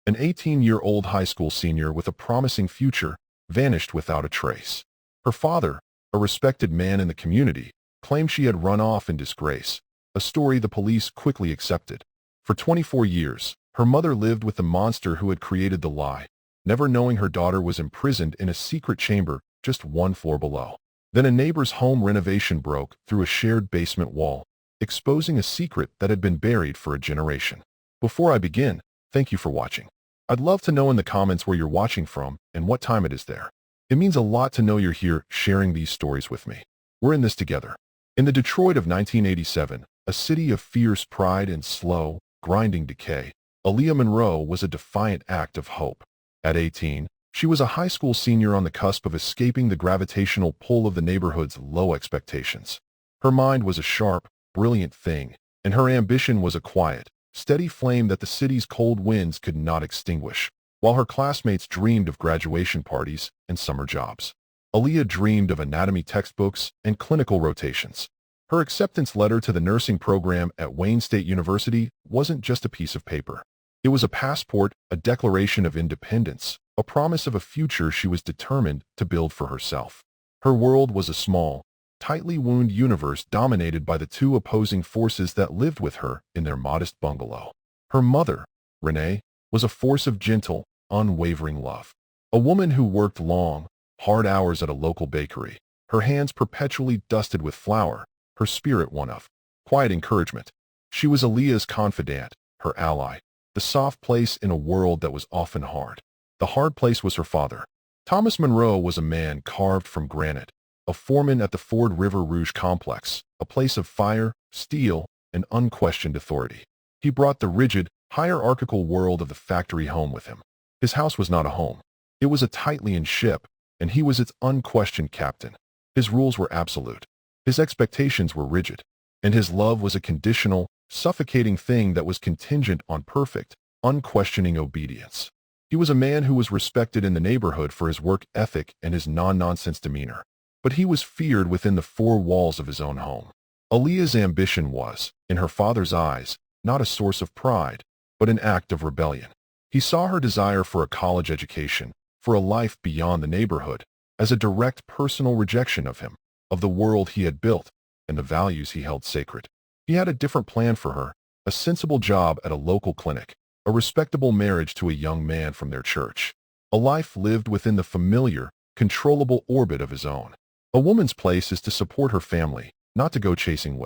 An 18-year-old high school senior with a promising future vanished without a trace. Her father, a respected man in the community, claimed she had run off in disgrace, a story the police quickly accepted. For 24 years, her mother lived with the monster who had created the lie, never knowing her daughter was imprisoned in a secret chamber just one floor below. Then a neighbor's home renovation broke through a shared basement wall, exposing a secret that had been buried for a generation. Before I begin, thank you for watching. I'd love to know in the comments where you're watching from and what time it is there. It means a lot to know you're here sharing these stories with me. We're in this together. In the Detroit of 1987, a city of fierce pride and slow, grinding decay, Aaliyah Monroe was a defiant act of hope. At 18, she was a high school senior on the cusp of escaping the gravitational pull of the neighborhood's low expectations. Her mind was a sharp, brilliant thing, and her ambition was a quiet, steady flame that the city's cold winds could not extinguish. While her classmates dreamed of graduation parties and summer jobs, Aaliyah dreamed of anatomy textbooks and clinical rotations. Her acceptance letter to the nursing program at Wayne State University wasn't just a piece of paper. It was a passport, a declaration of independence, a promise of a future she was determined to build for herself. Her world was a small, tightly wound universe dominated by the two opposing forces that lived with her in their modest bungalow. Her mother, Renee, was a force of gentle, unwavering love. A woman who worked long, hard hours at a local bakery, her hands perpetually dusted with flour, her spirit one of quiet encouragement. She was Aaliyah's confidant, her ally, the soft place in a world that was often hard. The hard place was her father. Thomas Monroe was a man carved from granite, a foreman at the Ford River Rouge complex, a place of fire, steel, and unquestioned authority. He brought the rigid, hierarchical world of the factory home with him. His house was not a home. It was a tightly-in ship, and he was its unquestioned captain. His rules were absolute. His expectations were rigid, and his love was a conditional, suffocating thing that was contingent on perfect, unquestioning obedience. He was a man who was respected in the neighborhood for his work ethic and his non-nonsense demeanor, but he was feared within the four walls of his own home. Aaliyah's ambition was, in her father's eyes, not a source of pride, but an act of rebellion. He saw her desire for a college education, for a life beyond the neighborhood, as a direct personal rejection of him, of the world he had built, and the values he held sacred. He had a different plan for her, a sensible job at a local clinic, a respectable marriage to a young man from their church, a life lived within the familiar, controllable orbit of his own. A woman's place is to support her family, not to go chasing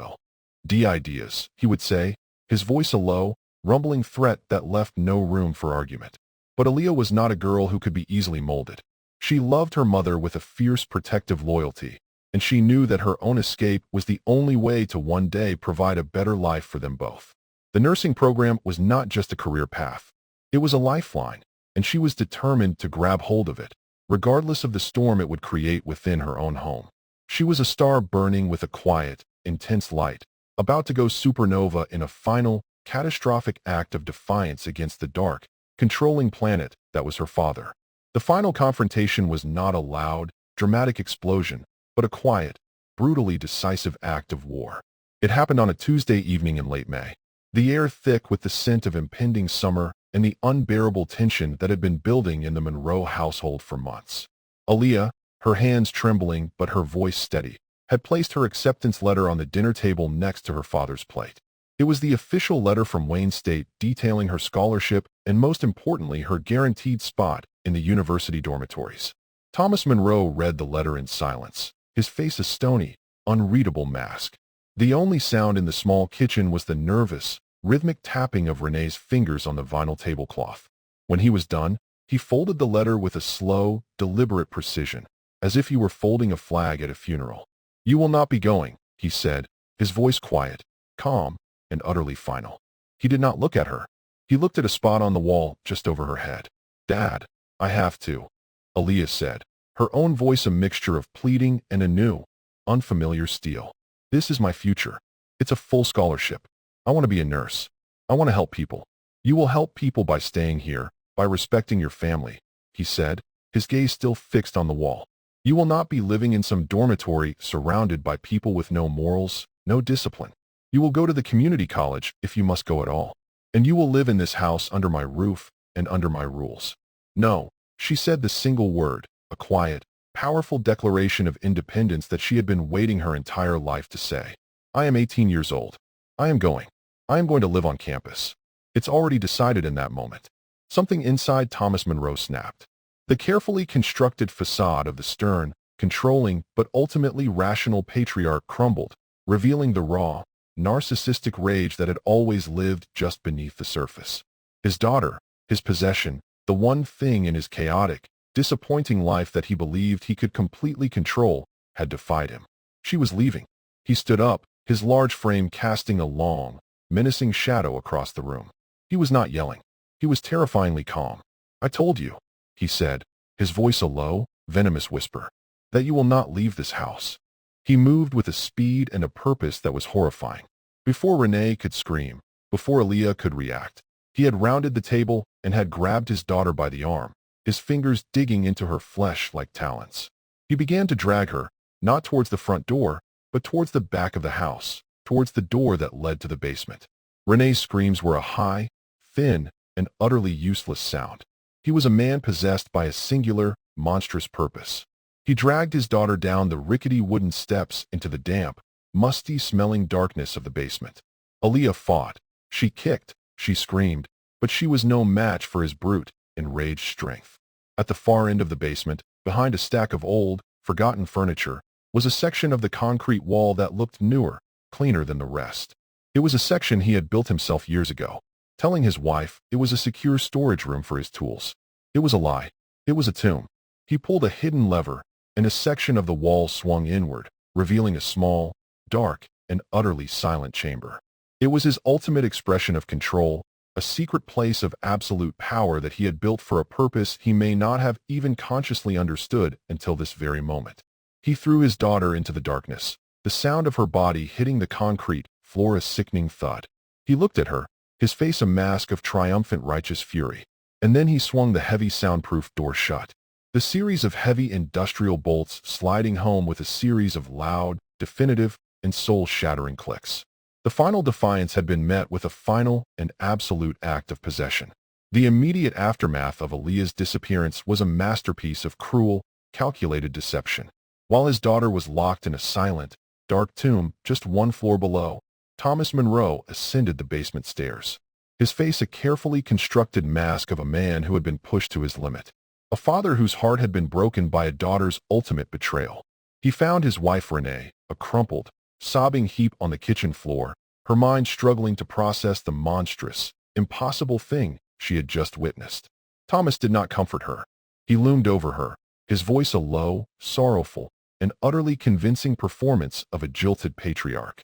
ideas, he would say, his voice a low, rumbling threat that left no room for argument. But Aaliyah was not a girl who could be easily molded. She loved her mother with a fierce protective loyalty, and she knew that her own escape was the only way to one day provide a better life for them both. The nursing program was not just a career path. It was a lifeline, and she was determined to grab hold of it, regardless of the storm it would create within her own home. She was a star burning with a quiet, intense light, about to go supernova in a final, catastrophic act of defiance against the dark, controlling planet that was her father. The final confrontation was not a loud, dramatic explosion, but a quiet, brutally decisive act of war. It happened on a Tuesday evening in late May, the air thick with the scent of impending summer and the unbearable tension that had been building in the Monroe household for months. Aaliyah, her hands trembling but her voice steady, had placed her acceptance letter on the dinner table next to her father's plate. It was the official letter from Wayne State detailing her scholarship and, most importantly, her guaranteed spot in the university dormitories. Thomas Monroe read the letter in silence, his face a stony, unreadable mask. The only sound in the small kitchen was the nervous, rhythmic tapping of Renee's fingers on the vinyl tablecloth. When he was done, he folded the letter with a slow, deliberate precision, as if he were folding a flag at a funeral. "You will not be going," he said, his voice quiet, calm, and utterly final. He did not look at her. He looked at a spot on the wall just over her head. "Dad, I have to," Aaliyah said, her own voice a mixture of pleading and a new, unfamiliar steel. "This is my future. It's a full scholarship. I want to be a nurse. I want to help people." "You will help people by staying here, by respecting your family," he said, his gaze still fixed on the wall. "You will not be living in some dormitory surrounded by people with no morals, no discipline. You will go to the community college if you must go at all. And you will live in this house under my roof, and under my rules. No, she said the single word, a quiet, powerful declaration of independence that she had been waiting her entire life to say. I am 18 years old. I am going. I am going to live on campus. It's already decided in that moment. Something inside Thomas Monroe snapped. The carefully constructed facade of the stern, controlling but ultimately rational patriarch crumbled, revealing the raw, narcissistic rage that had always lived just beneath the surface. His daughter, his possession, the one thing in his chaotic, disappointing life that he believed he could completely control, had defied him. She was leaving. He stood up, his large frame casting a long, menacing shadow across the room. He was not yelling. He was terrifyingly calm. I told you, he said, his voice a low, venomous whisper, that you will not leave this house. He moved with a speed and a purpose that was horrifying. Before Renee could scream, before Aaliyah could react, he had rounded the table and had grabbed his daughter by the arm, his fingers digging into her flesh like talons. He began to drag her, not towards the front door, but towards the back of the house, towards the door that led to the basement. Renee's screams were a high, thin, and utterly useless sound. He was a man possessed by a singular, monstrous purpose. He dragged his daughter down the rickety wooden steps into the damp, musty-smelling darkness of the basement. Aaliyah fought. She kicked. She screamed. But she was no match for his brute, enraged strength. At the far end of the basement, behind a stack of old, forgotten furniture, was a section of the concrete wall that looked newer, cleaner than the rest. It was a section he had built himself years ago, telling his wife it was a secure storage room for his tools. It was a lie. It was a tomb. He pulled a hidden lever, and a section of the wall swung inward, revealing a small, dark, and utterly silent chamber. It was his ultimate expression of control, a secret place of absolute power that he had built for a purpose he may not have even consciously understood until this very moment. He threw his daughter into the darkness, the sound of her body hitting the concrete floor a sickening thud. He looked at her, his face a mask of triumphant righteous fury, and then he swung the heavy soundproof door shut. The series of heavy industrial bolts sliding home with a series of loud, definitive, and soul-shattering clicks. The final defiance had been met with a final and absolute act of possession. The immediate aftermath of Aaliyah's disappearance was a masterpiece of cruel, calculated deception. While his daughter was locked in a silent, dark tomb just one floor below, Thomas Monroe ascended the basement stairs. His face a carefully constructed mask of a man who had been pushed to his limit. A father whose heart had been broken by a daughter's ultimate betrayal. He found his wife Renee, a crumpled, sobbing heap on the kitchen floor, her mind struggling to process the monstrous, impossible thing she had just witnessed. Thomas did not comfort her. He loomed over her, his voice a low, sorrowful, and utterly convincing performance of a jilted patriarch.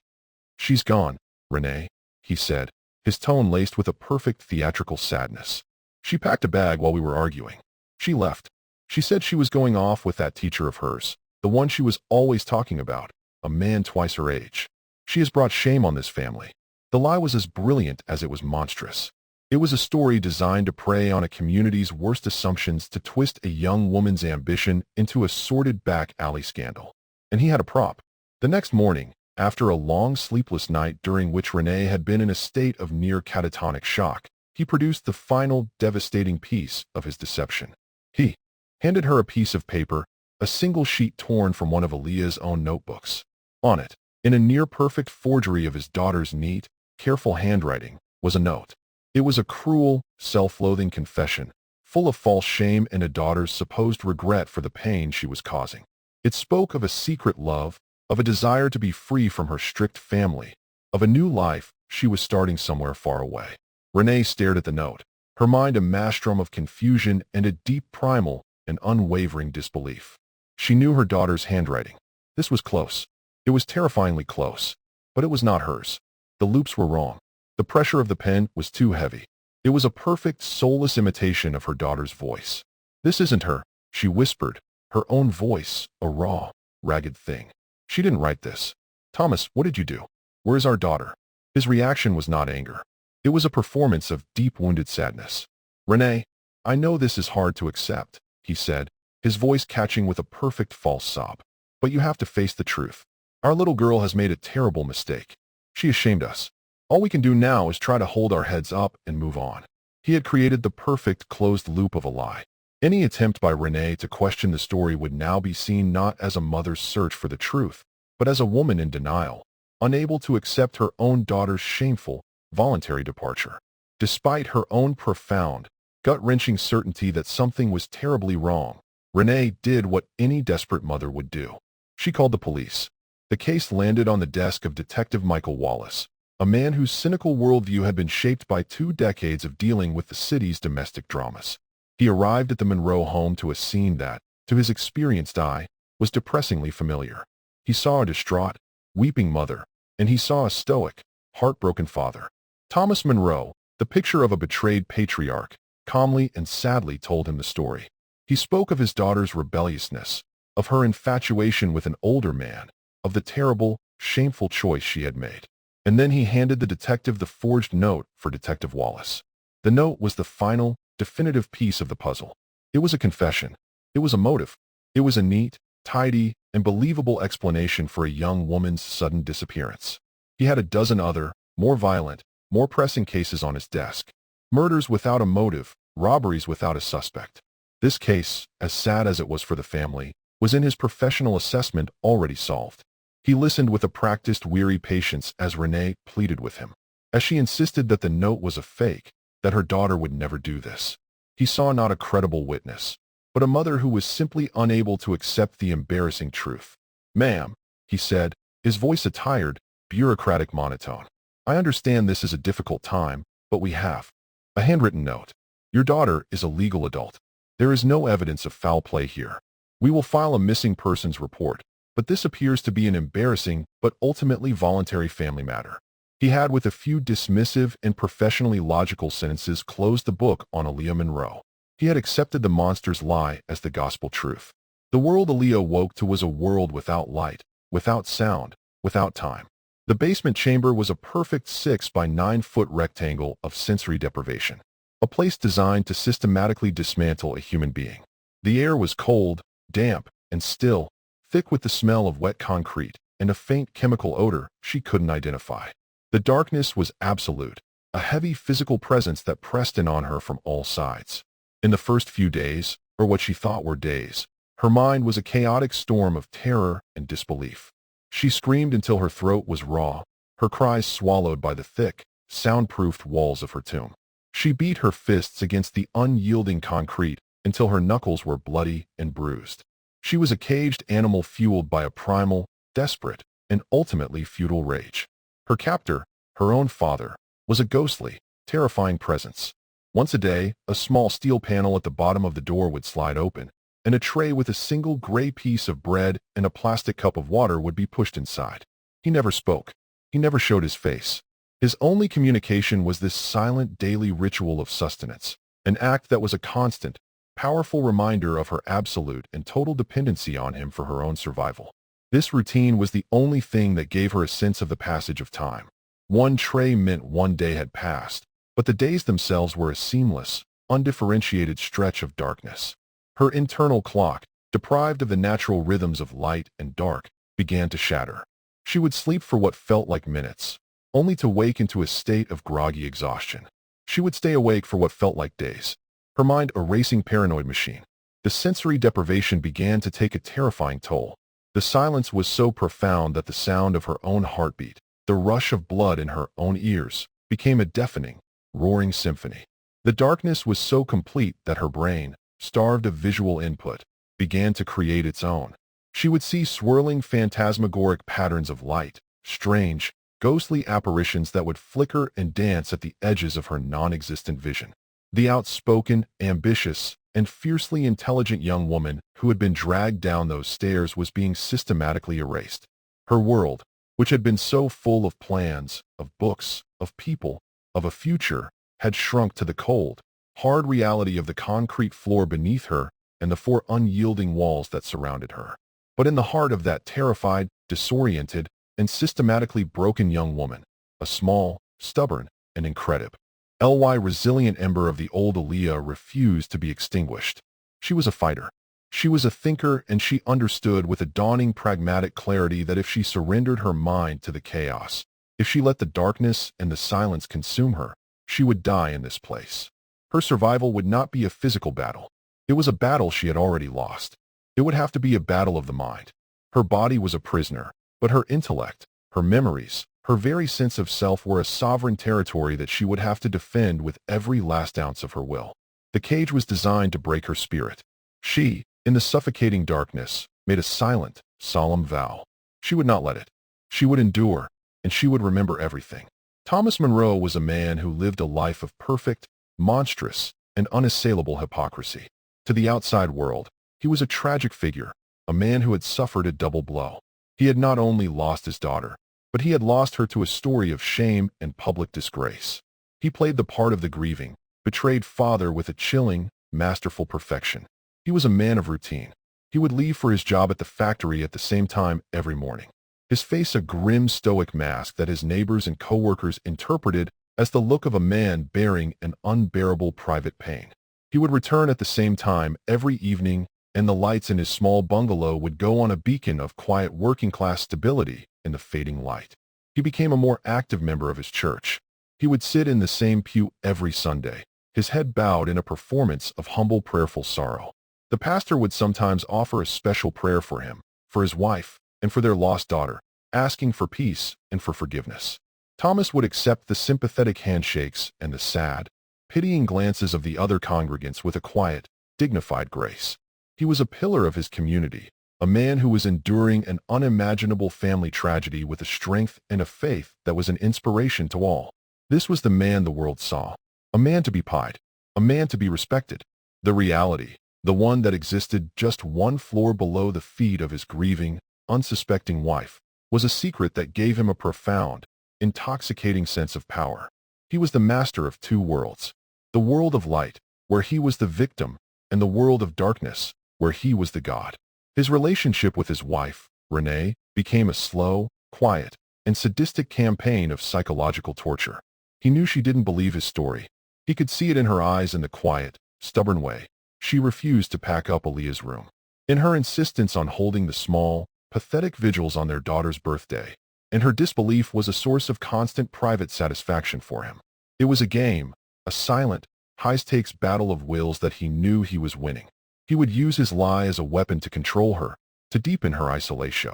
She's gone, Renee, he said, his tone laced with a perfect theatrical sadness. She packed a bag while we were arguing. She left. She said she was going off with that teacher of hers, the one she was always talking about, a man twice her age. She has brought shame on this family. The lie was as brilliant as it was monstrous. It was a story designed to prey on a community's worst assumptions to twist a young woman's ambition into a sordid back alley scandal. And he had a prop. The next morning, after a long sleepless night during which Renee had been in a state of near catatonic shock, he produced the final devastating piece of his deception. He handed her a piece of paper, a single sheet torn from one of Aaliyah's own notebooks. On it, in a near-perfect forgery of his daughter's neat, careful handwriting, was a note. It was a cruel, self-loathing confession, full of false shame and a daughter's supposed regret for the pain she was causing. It spoke of a secret love, of a desire to be free from her strict family, of a new life she was starting somewhere far away. Renee stared at the note, her mind a maelstrom of confusion and a deep primal and unwavering disbelief. She knew her daughter's handwriting. This was close. It was terrifyingly close, but it was not hers. The loops were wrong. The pressure of the pen was too heavy. It was a perfect, soulless imitation of her daughter's voice. This isn't her, she whispered, her own voice, a raw, ragged thing. She didn't write this. Thomas, what did you do? Where is our daughter? His reaction was not anger. It was a performance of deep-wounded sadness. Renee, I know this is hard to accept, he said, his voice catching with a perfect false sob. But you have to face the truth. Our little girl has made a terrible mistake. She has shamed us. All we can do now is try to hold our heads up and move on. He had created the perfect closed loop of a lie. Any attempt by Renee to question the story would now be seen not as a mother's search for the truth, but as a woman in denial, unable to accept her own daughter's shameful, voluntary departure. Despite her own profound, gut-wrenching certainty that something was terribly wrong, Renee did what any desperate mother would do. She called the police. The case landed on the desk of Detective Michael Wallace, a man whose cynical worldview had been shaped by 2 decades of dealing with the city's domestic dramas. He arrived at the Monroe home to a scene that, to his experienced eye, was depressingly familiar. He saw a distraught, weeping mother, and he saw a stoic, heartbroken father. Thomas Monroe, the picture of a betrayed patriarch, calmly and sadly told him the story. He spoke of his daughter's rebelliousness, of her infatuation with an older man, of the terrible, shameful choice she had made. And then he handed the detective the forged note for Detective Wallace. The note was the final, definitive piece of the puzzle. It was a confession. It was a motive. It was a neat, tidy, and believable explanation for a young woman's sudden disappearance. He had a dozen other, more violent, more pressing cases on his desk. Murders without a motive, robberies without a suspect. This case, as sad as it was for the family, was in his professional assessment already solved. He listened with a practiced, weary patience as Renee pleaded with him, as she insisted that the note was a fake, that her daughter would never do this. He saw not a credible witness, but a mother who was simply unable to accept the embarrassing truth. "Ma'am," he said, his voice a tired, bureaucratic monotone. "I understand this is a difficult time, but we have a handwritten note. Your daughter is a legal adult. There is no evidence of foul play here. We will file a missing persons report, but this appears to be an embarrassing but ultimately voluntary family matter." He had, with a few dismissive and professionally logical sentences, closed the book on Aaliyah Monroe. He had accepted the monster's lie as the gospel truth. The world Aaliyah woke to was a world without light, without sound, without time. The basement chamber was a perfect 6 by 9 foot rectangle of sensory deprivation, a place designed to systematically dismantle a human being. The air was cold, damp, and still, thick with the smell of wet concrete and a faint chemical odor she couldn't identify. The darkness was absolute, a heavy physical presence that pressed in on her from all sides. In the first few days, or what she thought were days, her mind was a chaotic storm of terror and disbelief. She screamed until her throat was raw, her cries swallowed by the thick, soundproofed walls of her tomb. She beat her fists against the unyielding concrete until her knuckles were bloody and bruised. She was a caged animal fueled by a primal, desperate, and ultimately futile rage. Her captor, her own father, was a ghostly, terrifying presence. Once a day, a small steel panel at the bottom of the door would slide open, and a tray with a single gray piece of bread and a plastic cup of water would be pushed inside. He never spoke. He never showed his face. His only communication was this silent daily ritual of sustenance, an act that was a constant, powerful reminder of her absolute and total dependency on him for her own survival. This routine was the only thing that gave her a sense of the passage of time. One tray meant one day had passed, but the days themselves were a seamless, undifferentiated stretch of darkness. Her internal clock, deprived of the natural rhythms of light and dark, began to shatter. She would sleep for what felt like minutes, only to wake into a state of groggy exhaustion. She would stay awake for what felt like days, her mind a racing paranoid machine. The sensory deprivation began to take a terrifying toll. The silence was so profound that the sound of her own heartbeat, the rush of blood in her own ears, became a deafening, roaring symphony. The darkness was so complete that her brain, starved of visual input, began to create its own. She would see swirling phantasmagoric patterns of light, strange, ghostly apparitions that would flicker and dance at the edges of her non-existent vision. The outspoken, ambitious, and fiercely intelligent young woman who had been dragged down those stairs was being systematically erased. Her world, which had been so full of plans, of books, of people, of a future, had shrunk to the cold, hard reality of the concrete floor beneath her and the 4 unyielding walls that surrounded her. But in the heart of that terrified, disoriented, and systematically broken young woman, a small, stubborn, and incredible, resilient ember of the old Aaliyah refused to be extinguished. She was a fighter. She was a thinker, and she understood with a dawning pragmatic clarity that if she surrendered her mind to the chaos, if she let the darkness and the silence consume her, she would die in this place. Her survival would not be a physical battle. It was a battle she had already lost. It would have to be a battle of the mind. Her body was a prisoner, but her intellect, her memories, her very sense of self were a sovereign territory that she would have to defend with every last ounce of her will. The cage was designed to break her spirit. She, in the suffocating darkness, made a silent, solemn vow. She would not let it. She would endure, and she would remember everything. Thomas Monroe was a man who lived a life of perfect, monstrous, and unassailable hypocrisy. To the outside world, he was a tragic figure, a man who had suffered a double blow. He had not only lost his daughter, but he had lost her to a story of shame and public disgrace. He played the part of the grieving, betrayed father with a chilling, masterful perfection. He was a man of routine. He would leave for his job at the factory at the same time every morning. His face a grim stoic mask that his neighbors and co-workers interpreted as the look of a man bearing an unbearable private pain. He would return at the same time every evening, and the lights in his small bungalow would go on a beacon of quiet working-class stability in the fading light. He became a more active member of his church. He would sit in the same pew every Sunday, his head bowed in a performance of humble prayerful sorrow. The pastor would sometimes offer a special prayer for him, for his wife, and for their lost daughter, asking for peace and for forgiveness. Thomas would accept the sympathetic handshakes and the sad, pitying glances of the other congregants with a quiet, dignified grace. He was a pillar of his community, a man who was enduring an unimaginable family tragedy with a strength and a faith that was an inspiration to all. This was the man the world saw, a man to be pied, a man to be respected. The reality, the one that existed just one floor below the feet of his grieving, unsuspecting wife, was a secret that gave him a profound, intoxicating sense of power. He was the master of two worlds, the world of light, where he was the victim, and the world of darkness, where he was the god. His relationship with his wife, Renee, became a slow, quiet, and sadistic campaign of psychological torture. He knew she didn't believe his story. He could see it in her eyes in the quiet, stubborn way she refused to pack up Aaliyah's room, in her insistence on holding the small, pathetic vigils on their daughter's birthday, and her disbelief was a source of constant private satisfaction for him. It was a game, a silent, high-stakes battle of wills that he knew he was winning. He would use his lie as a weapon to control her, to deepen her isolation,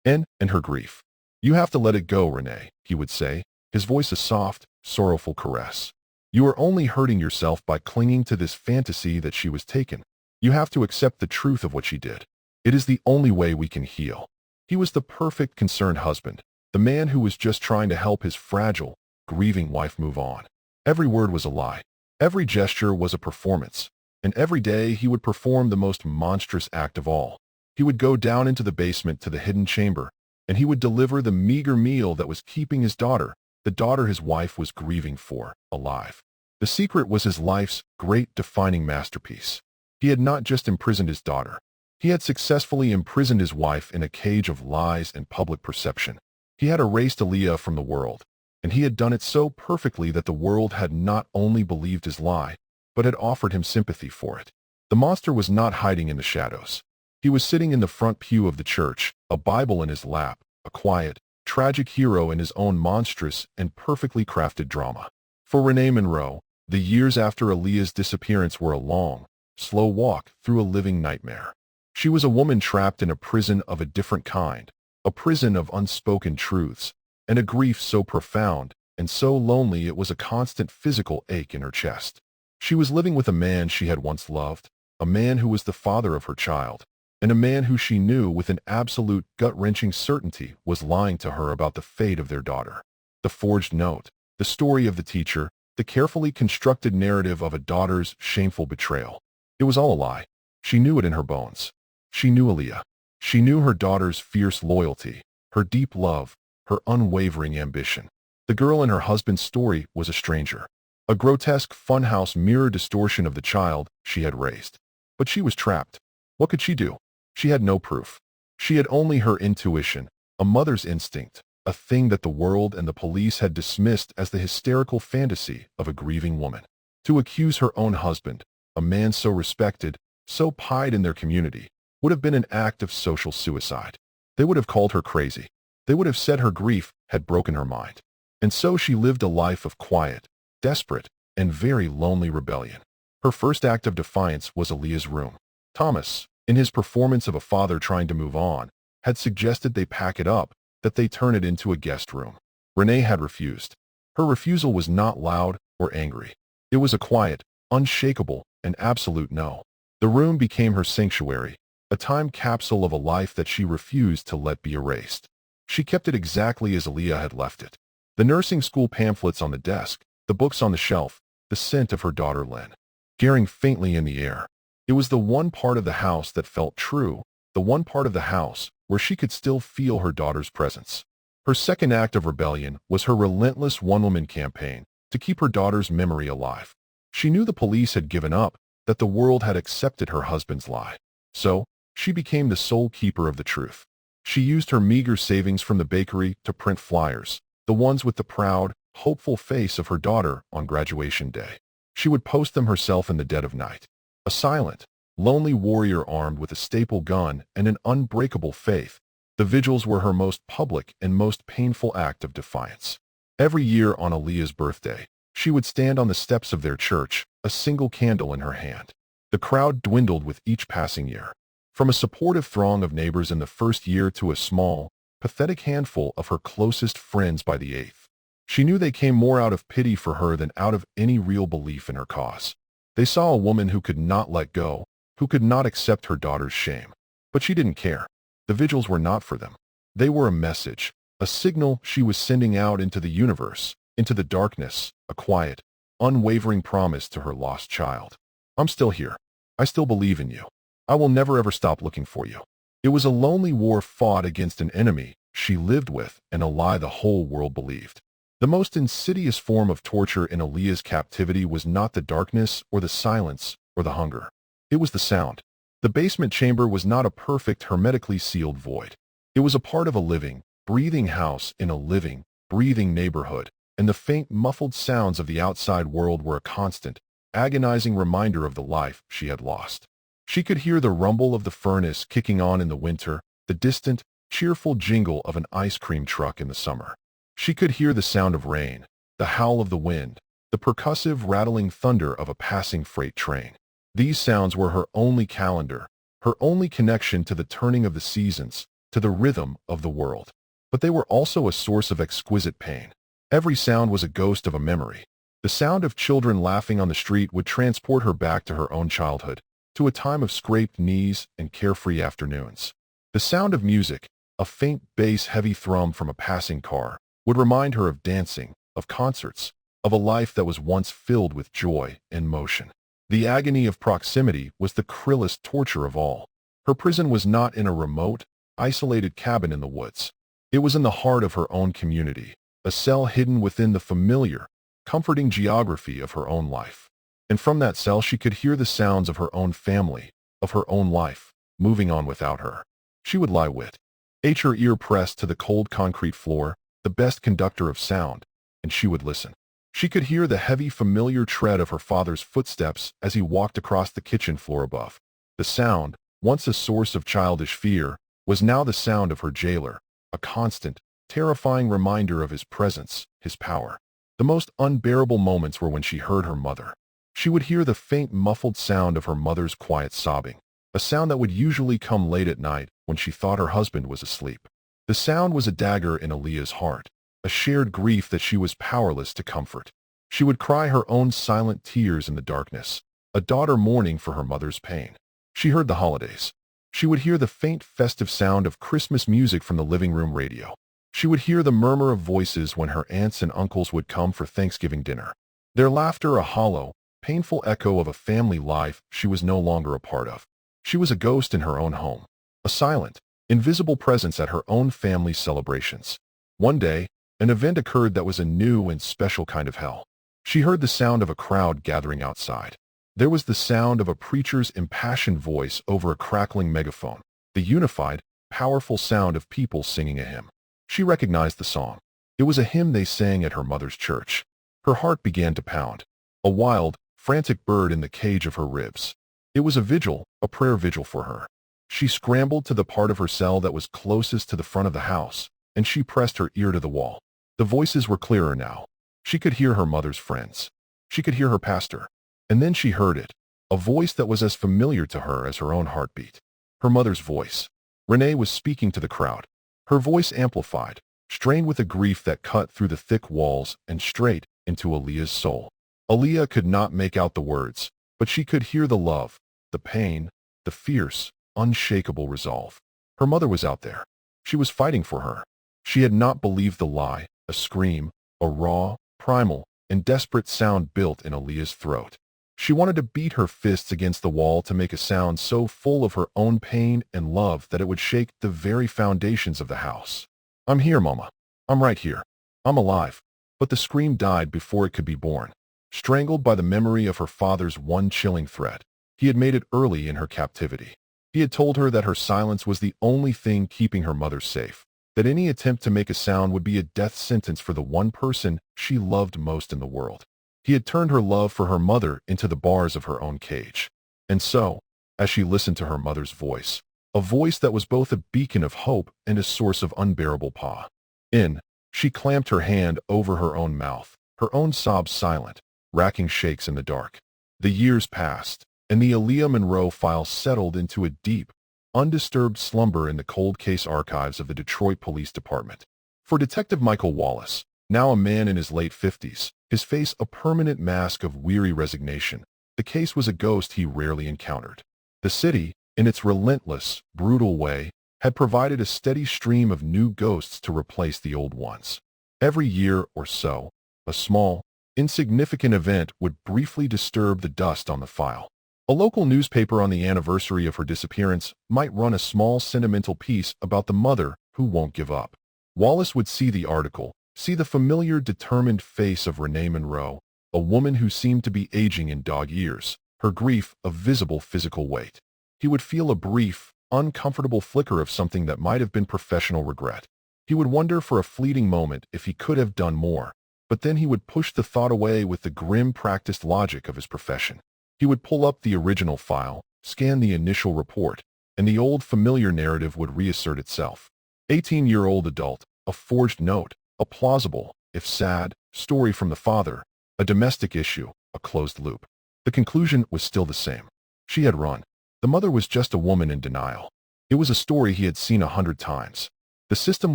and her grief. "You have to let it go, Renee," he would say, his voice a soft, sorrowful caress. "You are only hurting yourself by clinging to this fantasy that she was taken. You have to accept the truth of what she did. It is the only way we can heal." He was the perfect concerned husband, the man who was just trying to help his fragile, grieving wife move on. Every word was a lie. Every gesture was a performance. And every day he would perform the most monstrous act of all. He would go down into the basement to the hidden chamber, and he would deliver the meager meal that was keeping his daughter, the daughter his wife was grieving for, alive. The secret was his life's great defining masterpiece. He had not just imprisoned his daughter. He had successfully imprisoned his wife in a cage of lies and public perception. He had erased Aaliyah from the world, and he had done it so perfectly that the world had not only believed his lie, but had offered him sympathy for it. The monster was not hiding in the shadows. He was sitting in the front pew of the church, a Bible in his lap, a quiet, tragic hero in his own monstrous and perfectly crafted drama. For Renee Monroe, the years after Aaliyah's disappearance were a long, slow walk through a living nightmare. She was a woman trapped in a prison of a different kind, a prison of unspoken truths, and a grief so profound and so lonely it was a constant physical ache in her chest. She was living with a man she had once loved, a man who was the father of her child, and a man who she knew with an absolute gut-wrenching certainty was lying to her about the fate of their daughter. The forged note, the story of the teacher, the carefully constructed narrative of a daughter's shameful betrayal. It was all a lie. She knew it in her bones. She knew Aaliyah. She knew her daughter's fierce loyalty, her deep love, her unwavering ambition. The girl in her husband's story was a stranger, a grotesque funhouse mirror distortion of the child she had raised. But she was trapped. What could she do? She had no proof. She had only her intuition, a mother's instinct, a thing that the world and the police had dismissed as the hysterical fantasy of a grieving woman. To accuse her own husband, a man so respected, so prided in their community, would have been an act of social suicide. They would have called her crazy. They would have said her grief had broken her mind. And so she lived a life of quiet, desperate, and very lonely rebellion. Her first act of defiance was Aaliyah's room. Thomas, in his performance of a father trying to move on, had suggested they pack it up, that they turn it into a guest room. Renee had refused. Her refusal was not loud or angry. It was a quiet, unshakable, and absolute no. The room became her sanctuary, a time capsule of a life that she refused to let be erased. She kept it exactly as Aaliyah had left it. The nursing school pamphlets on the desk, the books on the shelf, the scent of her daughter Lynn, gathering faintly in the air. It was the one part of the house that felt true, the one part of the house where she could still feel her daughter's presence. Her second act of rebellion was her relentless one-woman campaign to keep her daughter's memory alive. She knew the police had given up, that the world had accepted her husband's lie. So, she became the sole keeper of the truth. She used her meager savings from the bakery to print flyers, the ones with the proud, hopeful face of her daughter on graduation day. She would post them herself in the dead of night. A silent, lonely warrior armed with a staple gun and an unbreakable faith, the vigils were her most public and most painful act of defiance. Every year on Aaliyah's birthday, she would stand on the steps of their church, a single candle in her hand. The crowd dwindled with each passing year. From a supportive throng of neighbors in the first year to a small, pathetic handful of her closest friends by the eighth. She knew they came more out of pity for her than out of any real belief in her cause. They saw a woman who could not let go, who could not accept her daughter's shame. But she didn't care. The vigils were not for them. They were a message, a signal she was sending out into the universe, into the darkness, a quiet, unwavering promise to her lost child. I'm still here. I still believe in you. I will never ever stop looking for you. It was a lonely war fought against an enemy she lived with and a lie the whole world believed. The most insidious form of torture in Aaliyah's captivity was not the darkness or the silence or the hunger. It was the sound. The basement chamber was not a perfect, hermetically sealed void. It was a part of a living, breathing house in a living, breathing neighborhood, and the faint, muffled sounds of the outside world were a constant, agonizing reminder of the life she had lost. She could hear the rumble of the furnace kicking on in the winter, the distant, cheerful jingle of an ice cream truck in the summer. She could hear the sound of rain, the howl of the wind, the percussive, rattling thunder of a passing freight train. These sounds were her only calendar, her only connection to the turning of the seasons, to the rhythm of the world. But they were also a source of exquisite pain. Every sound was a ghost of a memory. The sound of children laughing on the street would transport her back to her own childhood, to a time of scraped knees and carefree afternoons. The sound of music, a faint bass heavy thrum from a passing car, would remind her of dancing, of concerts, of a life that was once filled with joy and motion. The agony of proximity was the cruelest torture of all. Her prison was not in a remote, isolated cabin in the woods. It was in the heart of her own community, a cell hidden within the familiar, comforting geography of her own life. And from that cell she could hear the sounds of her own family, of her own life, moving on without her. She would lie with her ear pressed to the cold concrete floor, the best conductor of sound, and she would listen. She could hear the heavy, familiar tread of her father's footsteps as he walked across the kitchen floor above. The sound, once a source of childish fear, was now the sound of her jailer, a constant, terrifying reminder of his presence, his power. The most unbearable moments were when she heard her mother. She would hear the faint, muffled sound of her mother's quiet sobbing, a sound that would usually come late at night when she thought her husband was asleep. The sound was a dagger in Aaliyah's heart, a shared grief that she was powerless to comfort. She would cry her own silent tears in the darkness, a daughter mourning for her mother's pain. She heard the holidays. She would hear the faint festive sound of Christmas music from the living room radio. She would hear the murmur of voices when her aunts and uncles would come for Thanksgiving dinner. Their laughter a hollow, painful echo of a family life she was no longer a part of. She was a ghost in her own home, a silent, invisible presence at her own family's celebrations. One day, an event occurred that was a new and special kind of hell. She heard the sound of a crowd gathering outside. There was the sound of a preacher's impassioned voice over a crackling megaphone, the unified, powerful sound of people singing a hymn. She recognized the song. It was a hymn they sang at her mother's church. Her heart began to pound, a wild, frantic bird in the cage of her ribs. It was a vigil, a prayer vigil for her. She scrambled to the part of her cell that was closest to the front of the house, and she pressed her ear to the wall. The voices were clearer now. She could hear her mother's friends. She could hear her pastor. And then she heard it, a voice that was as familiar to her as her own heartbeat. Her mother's voice. Renee was speaking to the crowd. Her voice amplified, strained with a grief that cut through the thick walls and straight into Aaliyah's soul. Aaliyah could not make out the words, but she could hear the love, the pain, the fierce, unshakable resolve. Her mother was out there. She was fighting for her. She had not believed the lie, a scream, a raw, primal, and desperate sound built in Aaliyah's throat. She wanted to beat her fists against the wall to make a sound so full of her own pain and love that it would shake the very foundations of the house. "I'm here, Mama. I'm right here. I'm alive." But the scream died before it could be born, strangled by the memory of her father's one chilling threat. He had made it early in her captivity. He had told her that her silence was the only thing keeping her mother safe, that any attempt to make a sound would be a death sentence for the one person she loved most in the world. He had turned her love for her mother into the bars of her own cage. And so, as she listened to her mother's voice, a voice that was both a beacon of hope and a source of unbearable pain, she clamped her hand over her own mouth, her own sobs silent, racking shakes in the dark. The years passed, and the Aaliyah Monroe file settled into a deep, undisturbed slumber in the cold case archives of the Detroit Police Department. For Detective Michael Wallace, now a man in his late 50s, his face a permanent mask of weary resignation, the case was a ghost he rarely encountered. The city, in its relentless, brutal way, had provided a steady stream of new ghosts to replace the old ones. Every year or so, a small, insignificant event would briefly disturb the dust on the file. A local newspaper on the anniversary of her disappearance might run a small sentimental piece about the mother who won't give up. Wallace would see the article, see the familiar, determined face of Renee Monroe, a woman who seemed to be aging in dog years, her grief a visible physical weight. He would feel a brief, uncomfortable flicker of something that might have been professional regret. He would wonder for a fleeting moment if he could have done more, but then he would push the thought away with the grim, practiced logic of his profession. He would pull up the original file, scan the initial report, and the old familiar narrative would reassert itself. 18-year-old adult, a forged note, a plausible, if sad, story from the father, a domestic issue, a closed loop. The conclusion was still the same. She had run. The mother was just a woman in denial. It was a story he had seen 100 times. The system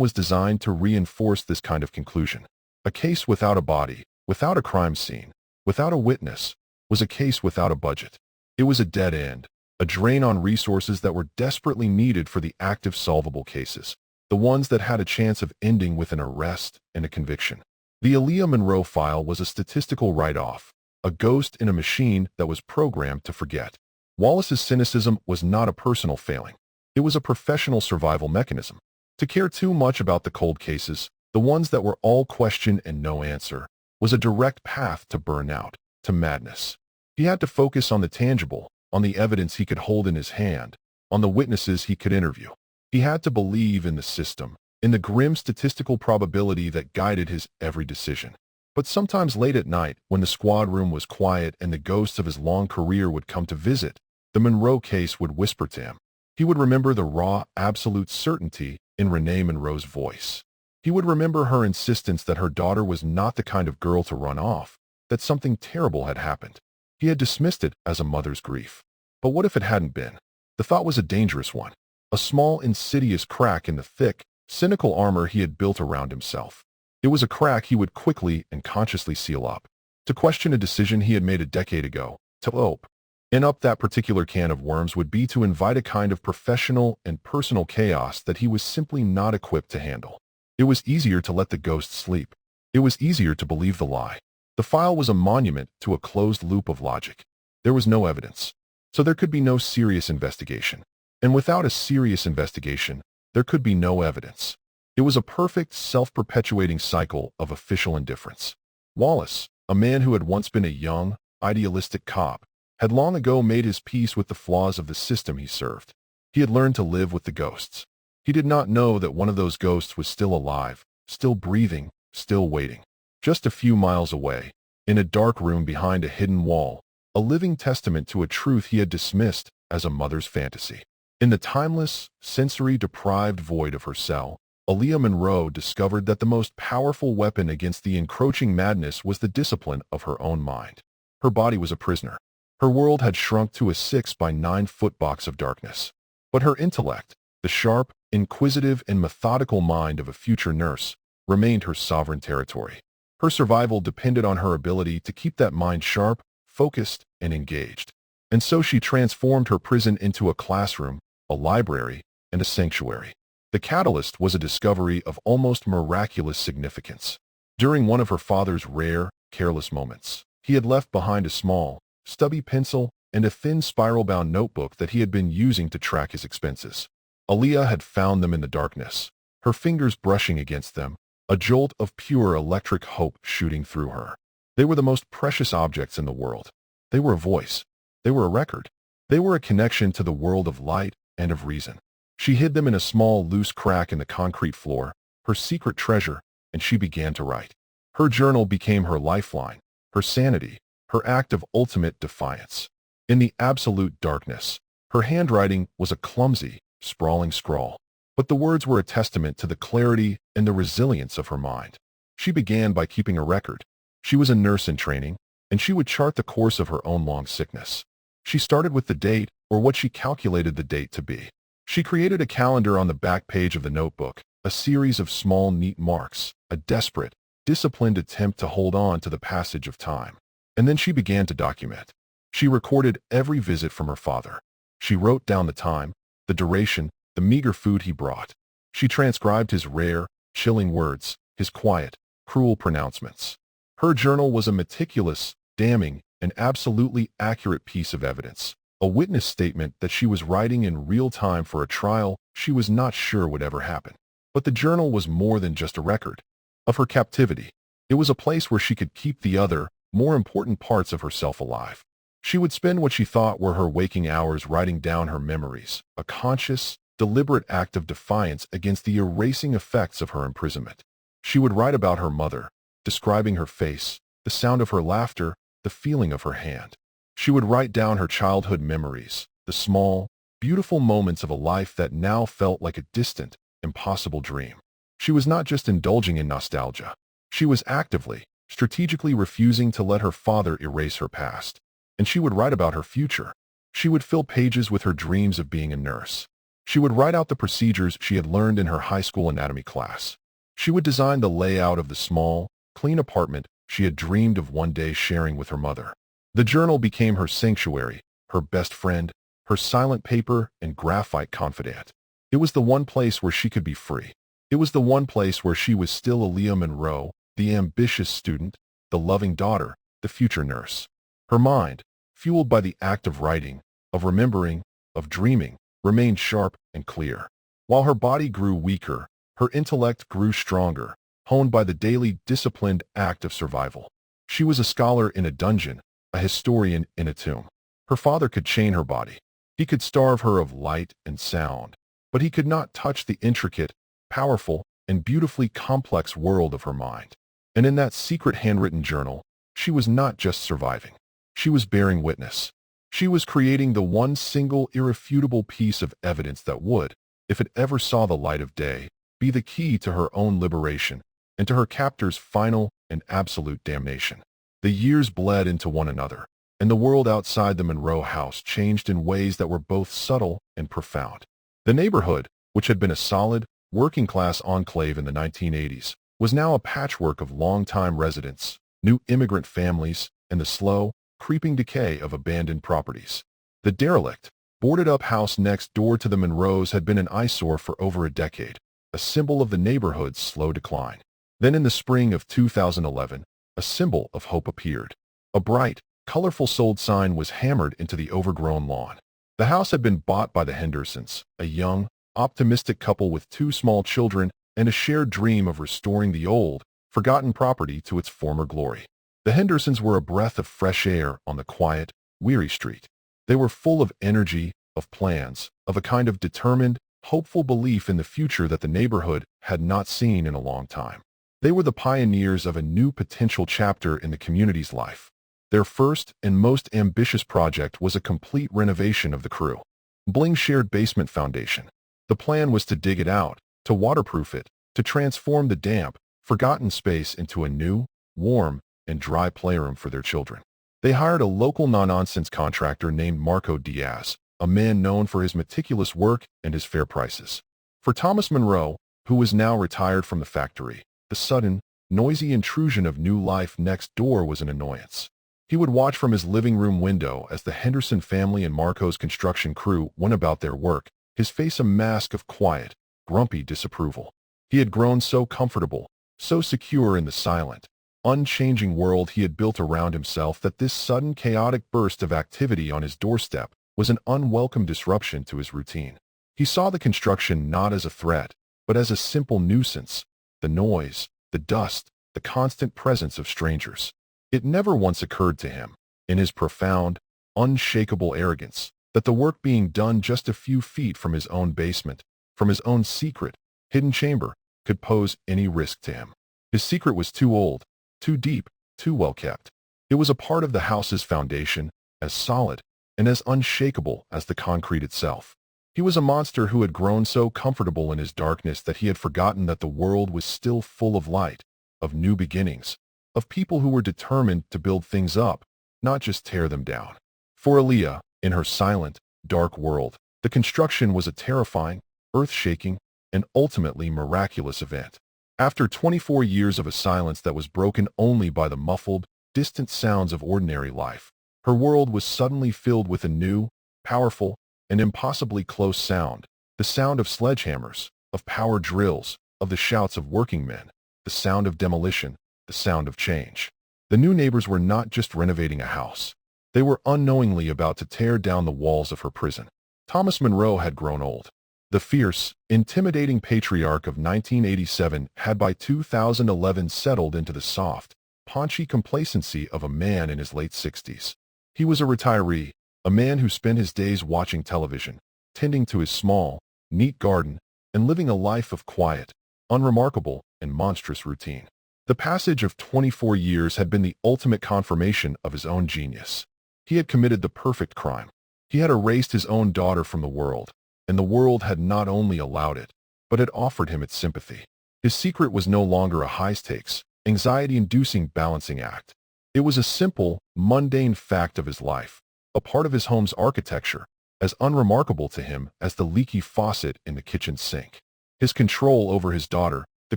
was designed to reinforce this kind of conclusion. A case without a body, without a crime scene, without a witness, was a case without a budget. It was a dead end, a drain on resources that were desperately needed for the active solvable cases, the ones that had a chance of ending with an arrest and a conviction. The Aaliyah Monroe file was a statistical write-off, a ghost in a machine that was programmed to forget. Wallace's cynicism was not a personal failing. It was a professional survival mechanism. To care too much about the cold cases, the ones that were all question and no answer, was a direct path to burnout, to madness. He had to focus on the tangible, on the evidence he could hold in his hand, on the witnesses he could interview. He had to believe in the system, in the grim statistical probability that guided his every decision. But sometimes late at night, when the squad room was quiet and the ghosts of his long career would come to visit, the Monroe case would whisper to him. He would remember the raw, absolute certainty in Renee Monroe's voice. He would remember her insistence that her daughter was not the kind of girl to run off, that something terrible had happened. He had dismissed it as a mother's grief. But what if it hadn't been? The thought was a dangerous one, a small, insidious crack in the thick, cynical armor he had built around himself. It was a crack he would quickly and consciously seal up. To question a decision he had made a decade ago, to open up that particular can of worms would be to invite a kind of professional and personal chaos that he was simply not equipped to handle. It was easier to let the ghost sleep. It was easier to believe the lie. The file was a monument to a closed loop of logic. There was no evidence, so there could be no serious investigation. And without a serious investigation, there could be no evidence. It was a perfect, self-perpetuating cycle of official indifference. Wallace, a man who had once been a young, idealistic cop, had long ago made his peace with the flaws of the system he served. He had learned to live with the ghosts. He did not know that one of those ghosts was still alive, still breathing, still waiting. Just a few miles away, in a dark room behind a hidden wall, a living testament to a truth he had dismissed as a mother's fantasy. In the timeless, sensory-deprived void of her cell, Aaliyah Monroe discovered that the most powerful weapon against the encroaching madness was the discipline of her own mind. Her body was a prisoner. Her world had shrunk to a 6 by 9 foot box of darkness. But her intellect, the sharp, inquisitive, and methodical mind of a future nurse, remained her sovereign territory. Her survival depended on her ability to keep that mind sharp, focused, and engaged. And so she transformed her prison into a classroom, a library, and a sanctuary. The catalyst was a discovery of almost miraculous significance. During one of her father's rare, careless moments, he had left behind a small, stubby pencil and a thin spiral-bound notebook that he had been using to track his expenses. Aaliyah had found them in the darkness, her fingers brushing against them, a jolt of pure electric hope shooting through her. They were the most precious objects in the world. They were a voice. They were a record. They were a connection to the world of light and of reason. She hid them in a small, loose crack in the concrete floor, her secret treasure, and she began to write. Her journal became her lifeline, her sanity, her act of ultimate defiance. In the absolute darkness, her handwriting was a clumsy, sprawling scrawl, but the words were a testament to the clarity and the resilience of her mind. She began by keeping a record. She was a nurse in training, and she would chart the course of her own long sickness. She started with the date, or what she calculated the date to be. She created a calendar on the back page of the notebook, a series of small, neat marks, a desperate, disciplined attempt to hold on to the passage of time. And then she began to document. She recorded every visit from her father. She wrote down the time, the duration, the meager food he brought. She transcribed his rare, chilling words, his quiet, cruel pronouncements. Her journal was a meticulous, damning, and absolutely accurate piece of evidence, a witness statement that she was writing in real time for a trial she was not sure would ever happen. But the journal was more than just a record of her captivity. It was a place where she could keep the other, more important parts of herself alive. She would spend what she thought were her waking hours writing down her memories, a conscious, deliberate act of defiance against the erasing effects of her imprisonment. She would write about her mother, describing her face, the sound of her laughter, the feeling of her hand. She would write down her childhood memories, the small, beautiful moments of a life that now felt like a distant, impossible dream. She was not just indulging in nostalgia. She was actively, strategically refusing to let her father erase her past. And she would write about her future. She would fill pages with her dreams of being a nurse. She would write out the procedures she had learned in her high school anatomy class. She would design the layout of the small, clean apartment she had dreamed of one day sharing with her mother. The journal became her sanctuary, her best friend, her silent paper and graphite confidant. It was the one place where she could be free. It was the one place where she was still Aaliyah Monroe, the ambitious student, the loving daughter, the future nurse. Her mind, fueled by the act of writing, of remembering, of dreaming, remained sharp and clear. While her body grew weaker, her intellect grew stronger, honed by the daily disciplined act of survival. She was a scholar in a dungeon, a historian in a tomb. Her father could chain her body. He could starve her of light and sound, but he could not touch the intricate, powerful, and beautifully complex world of her mind. And in that secret handwritten journal, she was not just surviving. She was bearing witness. She was creating the one single irrefutable piece of evidence that would, if it ever saw the light of day, be the key to her own liberation and to her captor's final and absolute damnation. The years bled into one another, and the world outside the Monroe house changed in ways that were both subtle and profound. The neighborhood, which had been a solid, working-class enclave in the 1980s, was now a patchwork of long-time residents, new immigrant families, and the slow, creeping decay of abandoned properties. The derelict, boarded-up house next door to the Monroes had been an eyesore for over a decade, a symbol of the neighborhood's slow decline. Then in the spring of 2011, a symbol of hope appeared. A bright, colorful sold sign was hammered into the overgrown lawn. The house had been bought by the Hendersons, a young, optimistic couple with 2 small children and a shared dream of restoring the old, forgotten property to its former glory. The Hendersons were a breath of fresh air on the quiet, weary street. They were full of energy, of plans, of a kind of determined, hopeful belief in the future that the neighborhood had not seen in a long time. They were the pioneers of a new potential chapter in the community's life. Their first and most ambitious project was a complete renovation of the crew. Bling's shared basement foundation. The plan was to dig it out, to waterproof it, to transform the damp, forgotten space into a new, warm, and dry playroom for their children. They hired a local no-nonsense contractor named Marco Diaz, a man known for his meticulous work and his fair prices. For Thomas Monroe, who was now retired from the factory, the sudden, noisy intrusion of new life next door was an annoyance. He would watch from his living room window as the Henderson family and Marco's construction crew went about their work, his face a mask of quiet, grumpy disapproval. He had grown so comfortable, so secure in the silent, unchanging world he had built around himself that this sudden chaotic burst of activity on his doorstep was an unwelcome disruption to his routine. He saw the construction not as a threat, but as a simple nuisance, the noise, the dust, the constant presence of strangers. It never once occurred to him, in his profound, unshakable arrogance, that the work being done just a few feet from his own basement, from his own secret, hidden chamber, could pose any risk to him. His secret was too old, too deep, too well kept. It was a part of the house's foundation, as solid and as unshakable as the concrete itself. He was a monster who had grown so comfortable in his darkness that he had forgotten that the world was still full of light, of new beginnings, of people who were determined to build things up, not just tear them down. For Aaliyah, in her silent, dark world, the construction was a terrifying, earth-shaking, and ultimately miraculous event. After 24 years of a silence that was broken only by the muffled, distant sounds of ordinary life, her world was suddenly filled with a new, powerful, and impossibly close sound, the sound of sledgehammers, of power drills, of the shouts of working men, the sound of demolition, the sound of change. The new neighbors were not just renovating a house. They were unknowingly about to tear down the walls of her prison. Thomas Monroe had grown old. The fierce, intimidating patriarch of 1987 had by 2011 settled into the soft, paunchy complacency of a man in his late 60s. He was a retiree, a man who spent his days watching television, tending to his small, neat garden, and living a life of quiet, unremarkable, and monstrous routine. The passage of 24 years had been the ultimate confirmation of his own genius. He had committed the perfect crime. He had erased his own daughter from the world, and the world had not only allowed it, but had offered him its sympathy. His secret was no longer a high-stakes, anxiety-inducing balancing act. It was a simple, mundane fact of his life, a part of his home's architecture, as unremarkable to him as the leaky faucet in the kitchen sink. His control over his daughter, the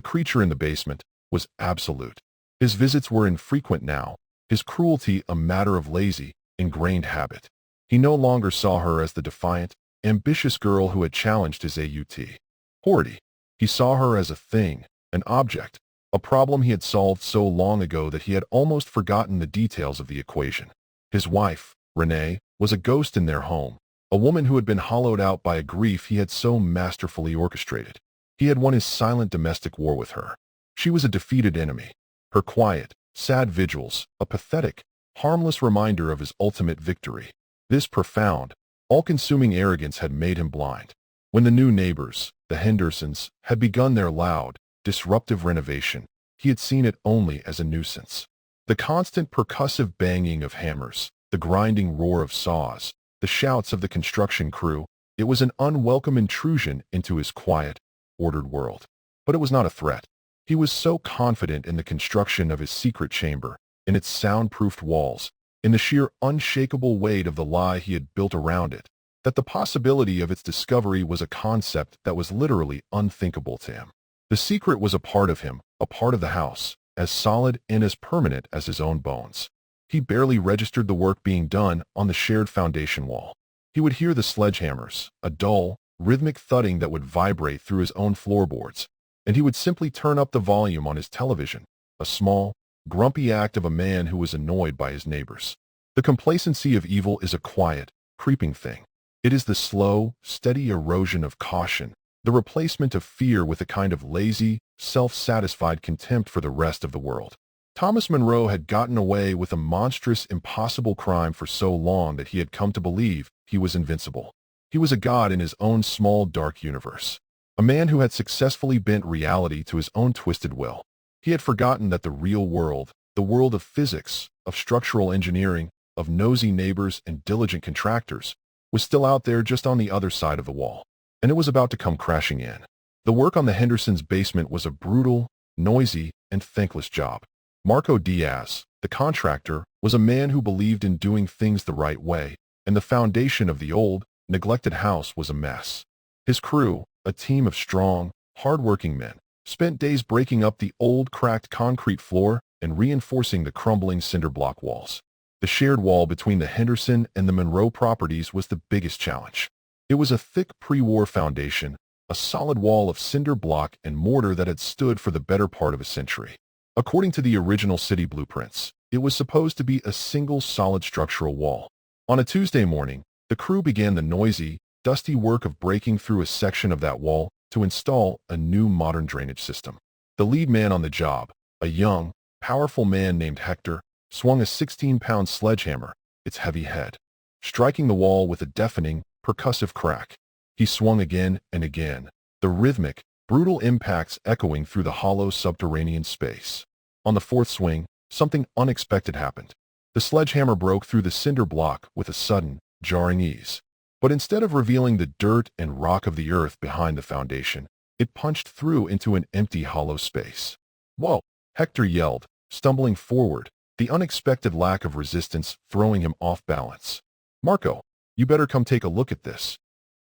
creature in the basement, was absolute. His visits were infrequent now, his cruelty a matter of lazy, ingrained habit. He no longer saw her as the defiant, ambitious girl who had challenged his authority. He saw her as a thing, an object, a problem he had solved so long ago that he had almost forgotten the details of the equation. His wife, Renee, was a ghost in their home, a woman who had been hollowed out by a grief he had so masterfully orchestrated. He had won his silent domestic war with her. She was a defeated enemy. Her quiet, sad vigils, a pathetic, harmless reminder of his ultimate victory. This profound, all-consuming arrogance had made him blind. When the new neighbors, the Hendersons, had begun their loud, disruptive renovation, he had seen it only as a nuisance. The constant percussive banging of hammers, the grinding roar of saws, the shouts of the construction crew, it was an unwelcome intrusion into his quiet, ordered world. But it was not a threat. He was so confident in the construction of his secret chamber, in its soundproofed walls, in the sheer unshakable weight of the lie he had built around it, that the possibility of its discovery was a concept that was literally unthinkable to him. The secret was a part of him, a part of the house, as solid and as permanent as his own bones. He barely registered the work being done on the shared foundation wall. He would hear the sledgehammers, a dull, rhythmic thudding that would vibrate through his own floorboards, and he would simply turn up the volume on his television, a small, grumpy act of a man who was annoyed by his neighbors. The complacency of evil is a quiet, creeping thing. It is the slow, steady erosion of caution, the replacement of fear with a kind of lazy, self-satisfied contempt for the rest of the world. Thomas Monroe had gotten away with a monstrous, impossible crime for so long that he had come to believe he was invincible. He was a god in his own small, dark universe, a man who had successfully bent reality to his own twisted will. He had forgotten that the real world, the world of physics, of structural engineering, of nosy neighbors and diligent contractors, was still out there just on the other side of the wall, and it was about to come crashing in. The work on the Hendersons' basement was a brutal, noisy, and thankless job. Marco Diaz, the contractor, was a man who believed in doing things the right way, and the foundation of the old, neglected house was a mess. His crew, a team of strong, hard-working men, spent days breaking up the old, cracked concrete floor and reinforcing the crumbling cinder block walls. The shared wall between the Henderson and the Monroe properties was the biggest challenge. It was a thick pre-war foundation, a solid wall of cinder block and mortar that had stood for the better part of a century. According to the original city blueprints, it was supposed to be a single solid structural wall. On a Tuesday morning, the crew began the noisy, dusty work of breaking through a section of that wall to install a new modern drainage system. The lead man on the job, a young, powerful man named Hector, swung a 16-pound sledgehammer, its heavy head, striking the wall with a deafening, percussive crack. He swung again and again, the rhythmic, brutal impacts echoing through the hollow subterranean space. On the fourth swing, something unexpected happened. The sledgehammer broke through the cinder block with a sudden, jarring ease. But instead of revealing the dirt and rock of the earth behind the foundation, it punched through into an empty hollow space. "Whoa!" Hector yelled, stumbling forward, the unexpected lack of resistance throwing him off balance. "Marco, you better come take a look at this."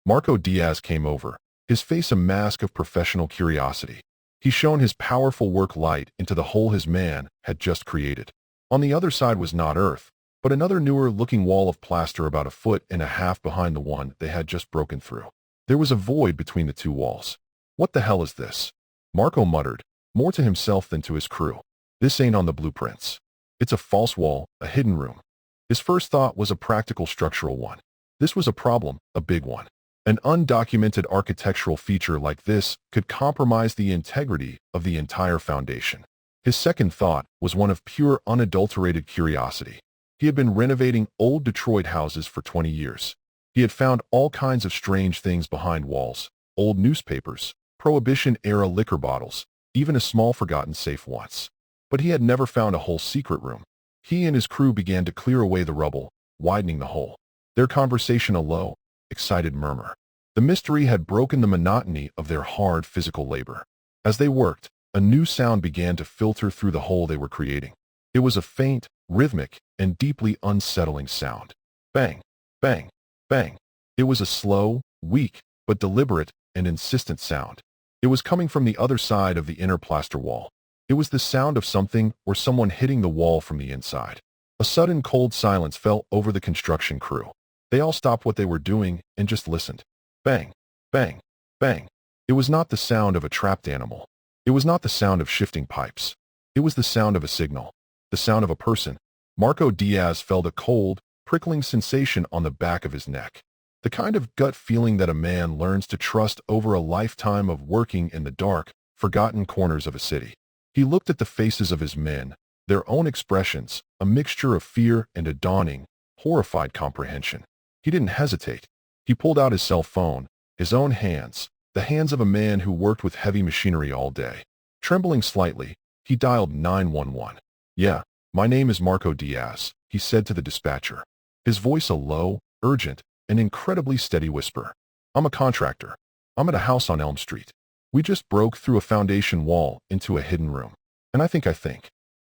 Marco Diaz came over, his face a mask of professional curiosity. He shone his powerful work light into the hole his man had just created. On the other side was not earth, but another newer-looking wall of plaster about 1.5 feet behind the one they had just broken through. There was a void between the two walls. "What the hell is this?" Marco muttered, more to himself than to his crew. "This ain't on the blueprints. It's a false wall, a hidden room." His first thought was a practical structural one. This was a problem, a big one. An undocumented architectural feature like this could compromise the integrity of the entire foundation. His second thought was one of pure, unadulterated curiosity. He had been renovating old Detroit houses for 20 years. He had found all kinds of strange things behind walls, old newspapers, Prohibition-era liquor bottles, even a small forgotten safe once. But he had never found a whole secret room. He and his crew began to clear away the rubble, widening the hole. Their conversation a low, excited murmur. The mystery had broken the monotony of their hard physical labor. As they worked, a new sound began to filter through the hole they were creating. It was a faint, rhythmic, and deeply unsettling sound. Bang, bang, bang. It was a slow, weak, but deliberate and insistent sound. It was coming from the other side of the inner plaster wall. It was the sound of something or someone hitting the wall from the inside. A sudden cold silence fell over the construction crew. They all stopped what they were doing and just listened. Bang, bang, bang. It was not the sound of a trapped animal. It was not the sound of shifting pipes. It was the sound of a signal. The sound of a person. Marco Diaz felt a cold, prickling sensation on the back of his neck. The kind of gut feeling that a man learns to trust over a lifetime of working in the dark, forgotten corners of a city. He looked at the faces of his men, their own expressions, a mixture of fear and a dawning, horrified comprehension. He didn't hesitate. He pulled out his cell phone, his own hands, the hands of a man who worked with heavy machinery all day. Trembling slightly, he dialed 911. "Yeah, my name is Marco Diaz," he said to the dispatcher, his voice a low, urgent, and incredibly steady whisper. "I'm a contractor. I'm at a house on Elm Street. We just broke through a foundation wall into a hidden room. And I think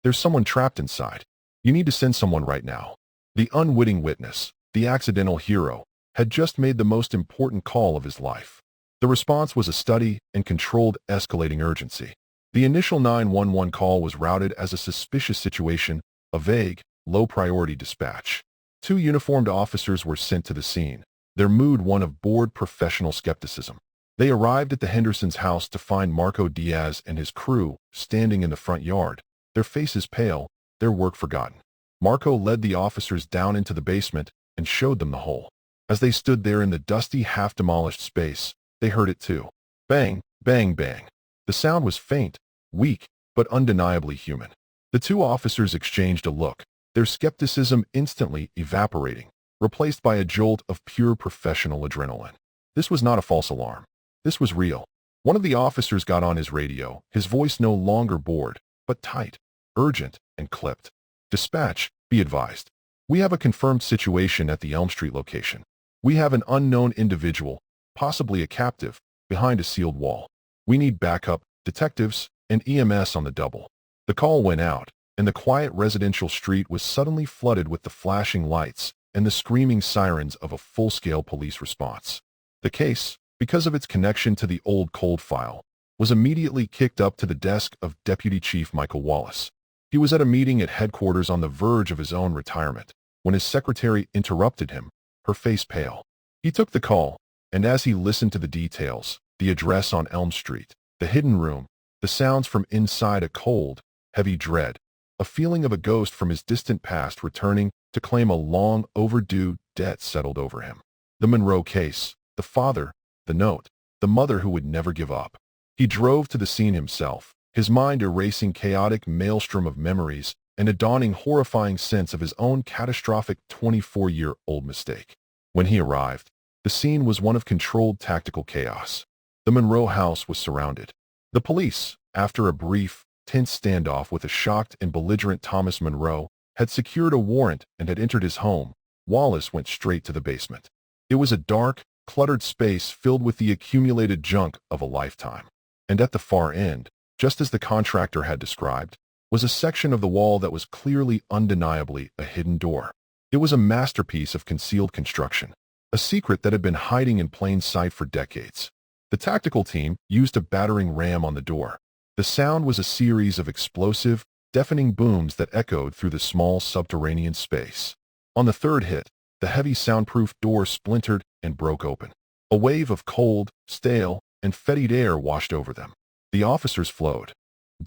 there's someone trapped inside. You need to send someone right now." The unwitting witness, the accidental hero, had just made the most important call of his life. The response was a steady and controlled escalating urgency. The initial 911 call was routed as a suspicious situation, a vague, low-priority dispatch. 2 uniformed officers were sent to the scene, their mood one of bored professional skepticism. They arrived at the Hendersons' house to find Marco Diaz and his crew standing in the front yard, their faces pale, their work forgotten. Marco led the officers down into the basement and showed them the hole. As they stood there in the dusty, half-demolished space, they heard it too. Bang, bang, bang. The sound was faint, weak, but undeniably human. The 2 officers exchanged a look, their skepticism instantly evaporating, replaced by a jolt of pure professional adrenaline. This was not a false alarm. This was real. One of the officers got on his radio, his voice no longer bored, but tight, urgent, and clipped. "Dispatch, be advised. We have a confirmed situation at the Elm Street location. We have an unknown individual, possibly a captive, behind a sealed wall. We need backup, detectives, and EMS on the double." The call went out, and the quiet residential street was suddenly flooded with the flashing lights and the screaming sirens of a full-scale police response. The case, because of its connection to the old cold file, was immediately kicked up to the desk of Deputy Chief Michael Wallace. He was at a meeting at headquarters on the verge of his own retirement when his secretary interrupted him, her face pale. He took the call, and as he listened to the details, the address on Elm Street, the hidden room, the sounds from inside, a cold, heavy dread, a feeling of a ghost from his distant past returning to claim a long overdue debt settled over him. The Monroe case, the father, the note, the mother who would never give up. He drove to the scene himself, his mind erasing chaotic maelstrom of memories and a dawning horrifying sense of his own catastrophic 24-year-old mistake. When he arrived, the scene was one of controlled tactical chaos. The Monroe house was surrounded. The police, after a brief, tense standoff with a shocked and belligerent Thomas Monroe, had secured a warrant and had entered his home. Wallace went straight to the basement. It was a dark, cluttered space filled with the accumulated junk of a lifetime. And at the far end, just as the contractor had described, was a section of the wall that was clearly, undeniably, a hidden door. It was a masterpiece of concealed construction, a secret that had been hiding in plain sight for decades. The tactical team used a battering ram on the door. The sound was a series of explosive, deafening booms that echoed through the small subterranean space. On the third hit, the heavy soundproof door splintered and broke open. A wave of cold, stale, and fetid air washed over them. The officers flowed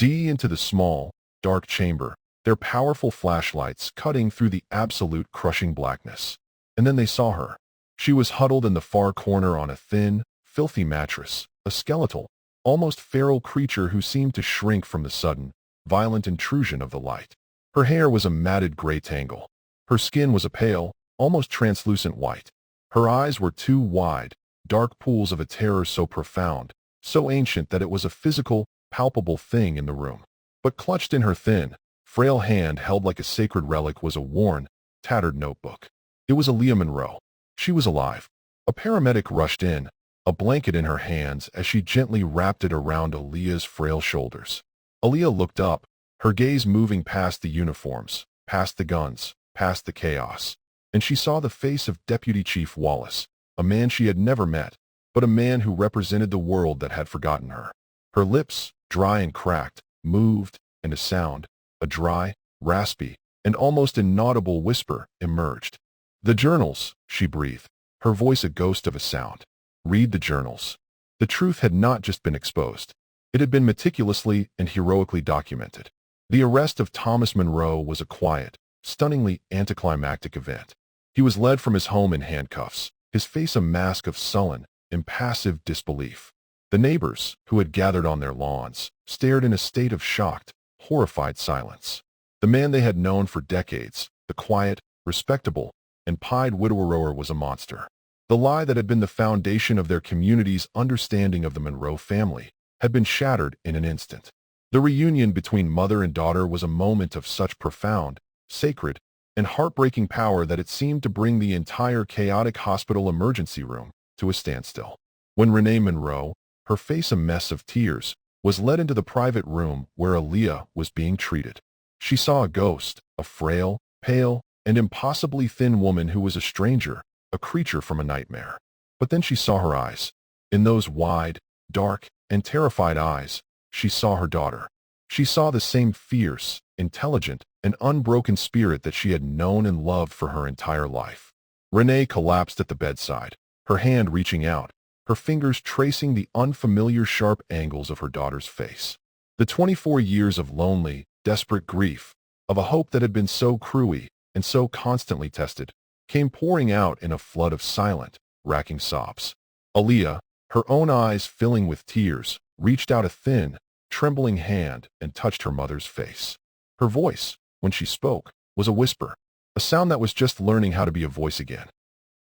into the small, dark chamber, their powerful flashlights cutting through the absolute crushing blackness. And then they saw her. She was huddled in the far corner on a thin, filthy mattress, a skeletal, almost feral creature who seemed to shrink from the sudden, violent intrusion of the light. Her hair was a matted gray tangle. Her skin was a pale, almost translucent white. Her eyes were two wide, dark pools of a terror so profound, so ancient that it was a physical, palpable thing in the room. But clutched in her thin, frail hand held like a sacred relic was a worn, tattered notebook. It was Aaliyah Monroe. She was alive. A paramedic rushed in, a blanket in her hands as she gently wrapped it around Aaliyah's frail shoulders. Aaliyah looked up, her gaze moving past the uniforms, past the guns, past the chaos, and she saw the face of Deputy Chief Wallace, a man she had never met, but a man who represented the world that had forgotten her. Her lips, dry and cracked, moved, and a sound, a dry, raspy, and almost inaudible whisper, emerged. "The journals," she breathed, her voice a ghost of a sound. "Read the journals." The truth had not just been exposed. It had been meticulously and heroically documented. The arrest of Thomas Monroe was a quiet, stunningly anticlimactic event. He was led from his home in handcuffs, his face a mask of sullen, impassive disbelief. The neighbors, who had gathered on their lawns, stared in a state of shocked, horrified silence. The man they had known for decades, the quiet, respectable, and pied widower was a monster. The lie that had been the foundation of their community's understanding of the Monroe family had been shattered in an instant. The reunion between mother and daughter was a moment of such profound, sacred, and heartbreaking power that it seemed to bring the entire chaotic hospital emergency room to a standstill. When Renee Monroe, her face a mess of tears, was led into the private room where Aaliyah was being treated, she saw a ghost, a frail, pale, and impossibly thin woman who was a stranger, a creature from a nightmare. But then she saw her eyes. In those wide, dark, and terrified eyes, she saw her daughter. She saw the same fierce, intelligent, and unbroken spirit that she had known and loved for her entire life. Renee collapsed at the bedside, her hand reaching out, her fingers tracing the unfamiliar sharp angles of her daughter's face. The 24 years of lonely, desperate grief, of a hope that had been so cruel and so constantly tested, came pouring out in a flood of silent, racking sobs. Aaliyah, her own eyes filling with tears, reached out a thin, trembling hand and touched her mother's face. Her voice, when she spoke, was a whisper, a sound that was just learning how to be a voice again.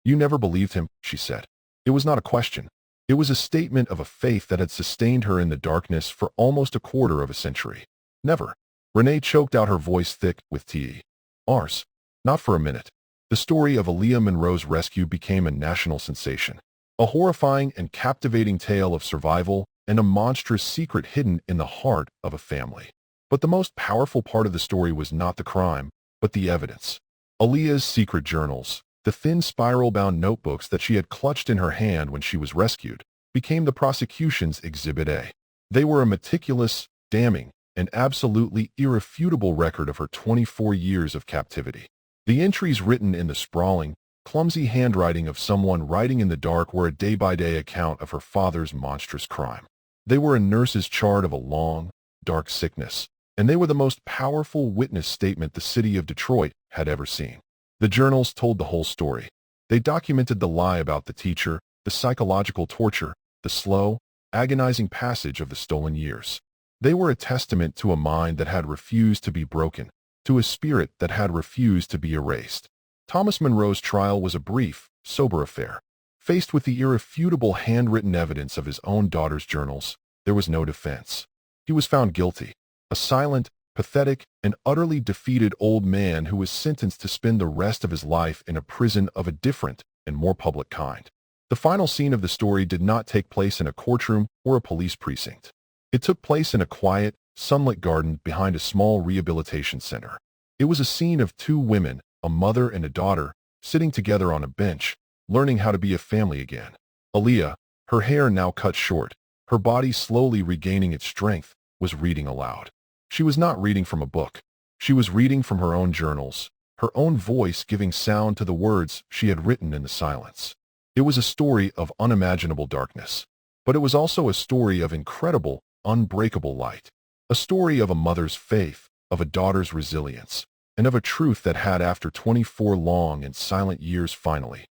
"You never believed him," she said. It was not a question. It was a statement of a faith that had sustained her in the darkness for almost a quarter of a century. Never. Renee choked out her voice thick with tears. Not for a minute. The story of Aaliyah Monroe's rescue became a national sensation. A horrifying and captivating tale of survival and a monstrous secret hidden in the heart of a family. But the most powerful part of the story was not the crime, but the evidence. Aaliyah's secret journals, the thin spiral-bound notebooks that she had clutched in her hand when she was rescued, became the prosecution's Exhibit A. They were a meticulous, damning, and absolutely irrefutable record of her 24 years of captivity. The entries written in the sprawling, clumsy handwriting of someone writing in the dark were a day-by-day account of her father's monstrous crime. They were a nurse's chart of a long, dark sickness, and they were the most powerful witness statement the city of Detroit had ever seen. The journals told the whole story. They documented the lie about the teacher, the psychological torture, the slow, agonizing passage of the stolen years. They were a testament to a mind that had refused to be broken, to a spirit that had refused to be erased. Thomas Monroe's trial was a brief, sober affair. Faced with the irrefutable handwritten evidence of his own daughter's journals, there was no defense. He was found guilty, a silent, pathetic, and utterly defeated old man who was sentenced to spend the rest of his life in a prison of a different and more public kind. The final scene of the story did not take place in a courtroom or a police precinct. It took place in a quiet, sunlit garden behind a small rehabilitation center. It was a scene of two women, a mother and a daughter, sitting together on a bench, learning how to be a family again. Aaliyah, her hair now cut short, her body slowly regaining its strength, was reading aloud. She was not reading from a book. She was reading from her own journals, her own voice giving sound to the words she had written in the silence. It was a story of unimaginable darkness, but it was also a story of incredible, unbreakable light. A story of a mother's faith, of a daughter's resilience, and of a truth that had, after 24 long and silent years, finally